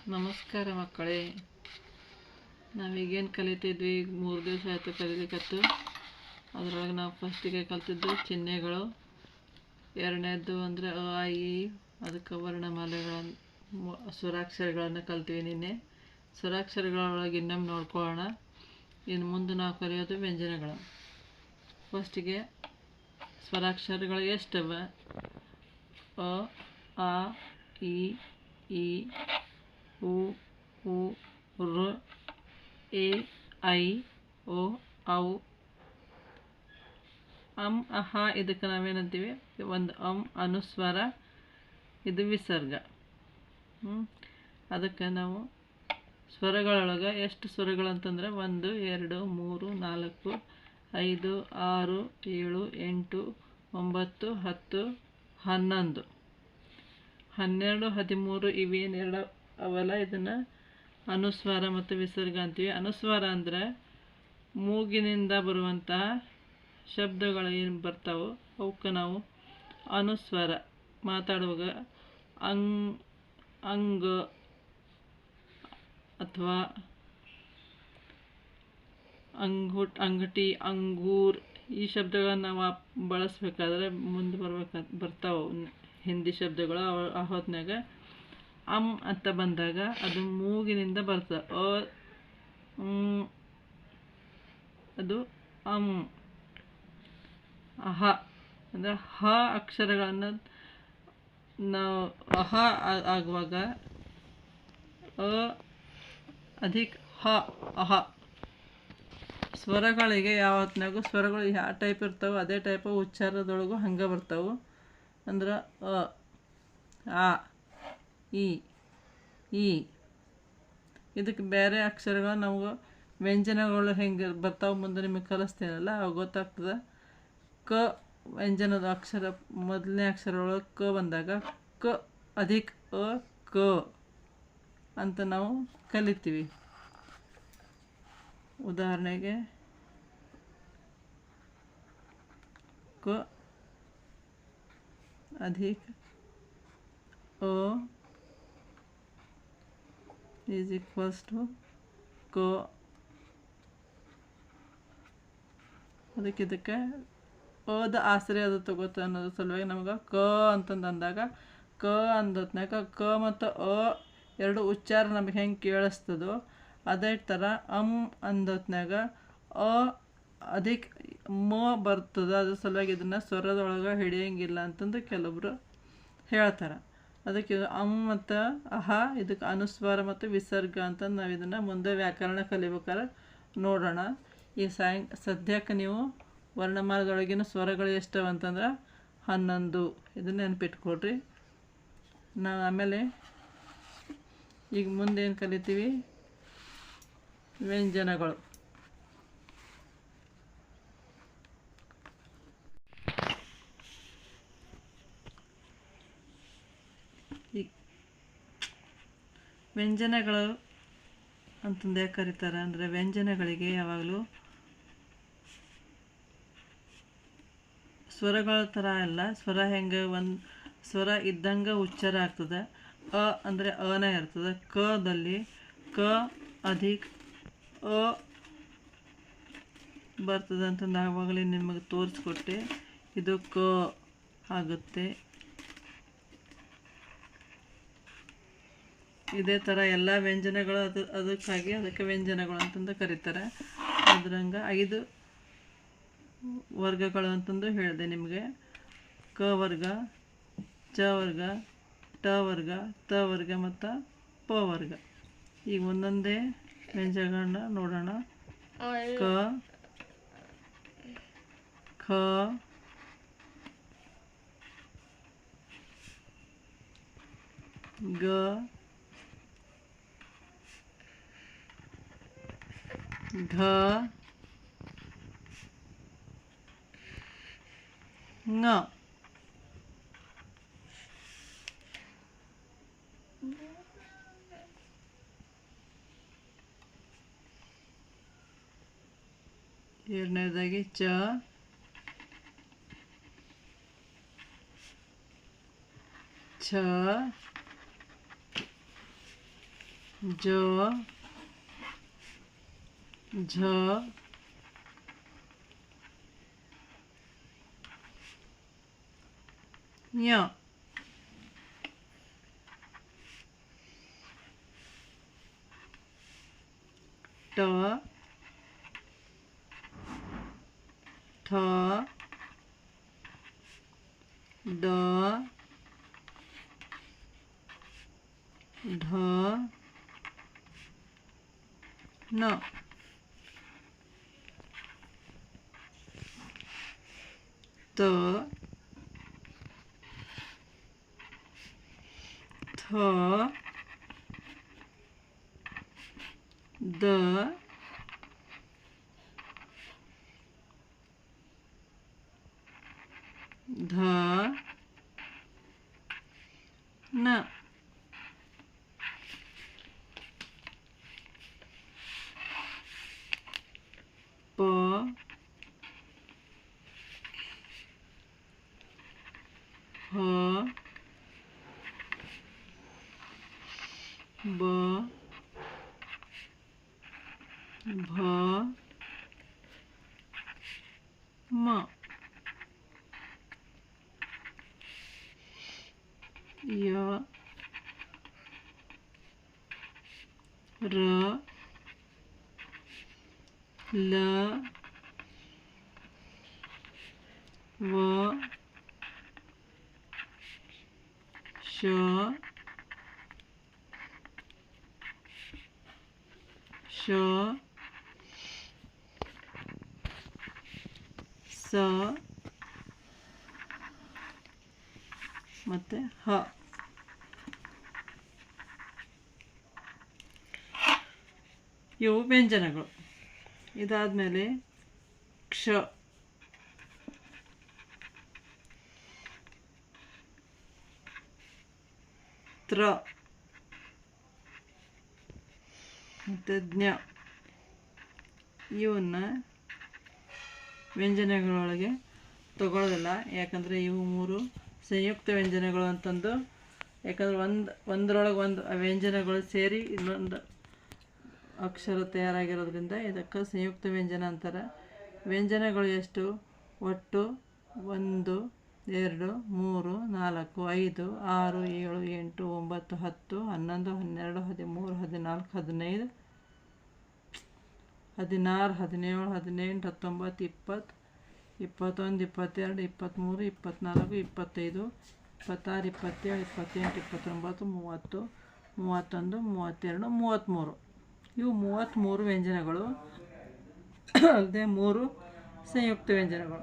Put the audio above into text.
ನಮಸ್ಕಾರ ಮಕ್ಕಳೇ. ನಾವೀಗೇನು ಕಲಿತಿದ್ವಿ, ಈಗ 3 ದಿವಸ ಆಯಿತು ಕಲಿಲಿಕ್ಕತ್ತು. ಅದರೊಳಗೆ ನಾವು ಫಸ್ಟಿಗೆ ಕಲಿತಿದ್ದು ಚಿಹ್ನೆಗಳು, ಎರಡನೇದ್ದು ಅಂದರೆ ಅ ಆ ಇ, ಅದಕ್ಕೆ ವರ್ಣಮಾಲೆಗಳನ್ನು ಸ್ವರಾಕ್ಷರಗಳನ್ನು ಕಲ್ತೀವಿ ನಿನ್ನೆ. ಸ್ವರಾಕ್ಷರಗಳೊಳಗೆ ಇನ್ನೊಮ್ಮೆ ನೋಡ್ಕೊಳ್ಳೋಣ. ಇನ್ನು ಮುಂದೆ ನಾವು ಕಲಿಯೋದು ವ್ಯಂಜನಗಳು. ಫಸ್ಟಿಗೆ ಸ್ವರಾಕ್ಷರಗಳು ಎಷ್ಟವ? ಅ ಆ ಇ ಈ ಉ ಊ ಋ ಎ ಐ ಓ ಔ. ಅಹ ಇದಕ್ಕೆ ನಾವೇನಂತೀವಿ? ಒಂದು ಅನುಸ್ವಾರ, ಇದು ವಿಸರ್ಗ. ಅದಕ್ಕೆ ನಾವು ಸ್ವರಗಳೊಳಗೆ ಎಷ್ಟು ಸ್ವರಗಳು ಅಂತಂದ್ರೆ 1 2 3 4 5 6 7 8 9 10 11 12 13 ಇವೇನೆರಡು ಅವಲ್ಲ, ಇದನ್ನು ಅನುಸ್ವಾರ ಮತ್ತು ವಿಸರ್ಗ ಅಂತೀವಿ. ಅನುಸ್ವಾರ ಅಂದರೆ ಮೂಗಿನಿಂದ ಬರುವಂತಹ ಶಬ್ದಗಳು ಏನು ಬರ್ತಾವೋ ಅವಕ್ಕೆ ನಾವು ಅನುಸ್ವಾರ. ಮಾತಾಡುವಾಗ ಅಂಗ ಅಥವಾ ಅಂಗಟಿ, ಅಂಗೂರ್ ಈ ಶಬ್ದಗಳನ್ನು ನಾವು ಬಳಸ್ಬೇಕಾದ್ರೆ ಮುಂದೆ ಬರ್ತಾವೆ ಹಿಂದಿ ಶಬ್ದಗಳು. ಆ ಹೊತ್ನಾಗ ಅಂತ ಬಂದಾಗ ಅದು ಮೂಗಿನಿಂದ ಬರ್ತದೆ. ಅದು ಅಹ ಅಂದರೆ ಹ ಅಕ್ಷರಗಳನ್ನು ನಾವು ಅಹ ಆಗುವಾಗ ಅಧಿಕ ಹ ಅಹ. ಸ್ವರಗಳಿಗೆ ಯಾವ ಹೊತ್ನಾಗೂ ಸ್ವರಗಳು ಯಾವ ಟೈಪ್ ಇರ್ತಾವೆ ಅದೇ ಟೈಪ್ ಉಚ್ಚಾರದೊಳಗೂ ಹಂಗೆ ಬರ್ತಾವೆ. ಅಂದ್ರೆ ಆ ಈ ಇದಕ್ಕೆ ಬೇರೆ ಅಕ್ಷರಗಳು ನಮ್ಗೆ ವ್ಯಂಜನಗಳು ಹೆಂಗೆ ಬರ್ತಾವೆ ಮುಂದೆ ನಿಮಗೆ ಕಲಿಸ್ತೇನಲ್ಲ ಅವಾಗ ಗೊತ್ತಾಗ್ತದೆ. ಕ ವ್ಯಂಜನದ ಅಕ್ಷರ, ಮೊದಲನೇ ಅಕ್ಷರ ಒಳಗೆ ಕ ಬಂದಾಗ ಕ ಅಧಿಕ ಕ ಅಂತ ನಾವು ಕಲಿತೀವಿ. ಉದಾಹರಣೆಗೆ ಕ ಅಧಿಕ ಈಸ್ ಈಕ್ವಲ್ಸ್ ಟು ಕ. ಇದಕ್ಕೆ ಅದ ಆಶ್ರಯ ಅದು ತಗೋತ ಅನ್ನೋದು ಸಲುವಾಗಿ ನಮ್ಗೆ ಕ ಅಂತಂದು ಅಂದಾಗ ಕ ಅಂದತ್ನಾಗ ಕ ಮತ್ತು ಅ ಎರಡು ಉಚ್ಚಾರ ನಮಗೆ ಹೆಂಗೆ ಕೇಳಿಸ್ತದೋ ಅದೇ ಥರ ಅಂದತ್ನಾಗ ಅ ಅಧಿಕ ಮ ಬರ್ತದೆ. ಅದ್ರ ಸಲುವಾಗಿ ಇದನ್ನು ಸ್ವರದೊಳಗೆ ಹಿಡಿಯೋಂಗಿಲ್ಲ ಅಂತಂದು ಕೆಲವೊಬ್ರು ಹೇಳ್ತಾರೆ. ಅದಕ್ಕೆ ಮತ್ತು ಅಹ ಇದಕ್ಕೆ ಅನುಸ್ವಾರ ಮತ್ತು ವಿಸರ್ಗ ಅಂತಂದು ನಾವು ಇದನ್ನು ಮುಂದೆ ವ್ಯಾಕರಣ ಕಲಿಬೇಕಾದ್ರೆ ನೋಡೋಣ. ಈ ಸದ್ಯಕ್ಕೆ ನೀವು ವರ್ಣಮಾಲದೊಳಗಿನ ಸ್ವರಗಳು ಎಷ್ಟವ ಅಂತಂದ್ರೆ 11. ಇದನ್ನು ನೆನಪಿಟ್ಕೊಳ್ರಿ. ನಾವು ಆಮೇಲೆ ಈಗ ಮುಂದೆ ಏನು ಕಲಿತೀವಿ? ವ್ಯಂಜನಗಳು. ಈ ವ್ಯಂಜನಗಳು ಅಂತಂದು ಯಾಕೆ ಕರೀತಾರೆ ಅಂದರೆ ವ್ಯಂಜನಗಳಿಗೆ ಯಾವಾಗಲೂ ಸ್ವರಗಳ ಥರ ಅಲ್ಲ. ಸ್ವರ ಹೆಂಗೆ ಒಂದು ಸ್ವರ ಇದ್ದಂಗೆ ಉಚ್ಚಾರ ಆಗ್ತದೆ. ಅ ಅಂದರೆ ಅನೇ ಇರ್ತದೆ. ಕದಲ್ಲಿ ಕ ಅಧಿಕ ಅ ಬರ್ತದೆ ಅಂತಂದು ಆವಾಗಲೇ ನಿಮಗೆ ತೋರಿಸ್ಕೊಟ್ಟೆ. ಇದು ಕ ಆಗುತ್ತೆ. ಇದೇ ಥರ ಎಲ್ಲ ವ್ಯಂಜನಗಳು ಅದಕ್ಕಾಗಿ ಅದಕ್ಕೆ ವ್ಯಂಜನಗಳು ಅಂತಂದು ಕರೀತಾರೆ. ಅದ್ರಂಗೆ 5 ವರ್ಗಗಳು ಅಂತಂದು ಹೇಳಿದೆ ನಿಮಗೆ. ಕ ವರ್ಗ, ಚ ವರ್ಗ, ಟ ವರ್ಗ, ತ ವರ್ಗ ಮತ್ತು ಪ ವರ್ಗ. ಈಗ ಒಂದೊಂದೇ ವ್ಯಂಜನಗಳನ್ನ ನೋಡೋಣ. ಕ, ಖ, ಗ, ಘ, ङ. ಎರಡನೇದಾಗಿ ಚ, ಛ, ಜ ಝ ಯ ಟ ಥ ಡ ಢ ನ ತ ಥ ದ ಧ ನ ಪ ಹ ಬ ಭ ಮ ಯ ರ ಲ ವ ಶ ಶ ಸ ಮತ್ತು ಹ. ಇವು ವ್ಯಂಜನಗಳು. ಇದಾದಮೇಲೆ ಕ್ಷ, ತ್ರ ಮತ್ತು ಜ್ಞ. ಇವನ್ನ ವ್ಯಂಜನಗಳೊಳಗೆ ತಗೊಳ್ಳೋದಿಲ್ಲ, ಯಾಕಂದರೆ ಇವು ಮೂರು ಸಂಯುಕ್ತ ವ್ಯಂಜನಗಳು ಅಂತಂದು. ಯಾಕಂದ್ರೆ ಒಂದರೊಳಗೆ ಒಂದು ವ್ಯಂಜನಗಳು ಸೇರಿ ಇನ್ನೊಂದು ಅಕ್ಷರ ತಯಾರಾಗಿರೋದ್ರಿಂದ ಇದಕ್ಕೆ ಸಂಯುಕ್ತ ವ್ಯಂಜನ ಅಂತಾರೆ. ವ್ಯಂಜನಗಳು ಎಷ್ಟು? ಒಟ್ಟು 1 2 3 4 5 6 7 8 9 10 11 12 13 14 15 16 17 18 19 20 21 22 23 24 25 26 27 28 29 30 31 32 33. ಇವು 33 ವ್ಯಂಜನಗಳು ಅಲ್ಲದೆ 3 ಸಂಯುಕ್ತ ವ್ಯಂಜನಗಳು.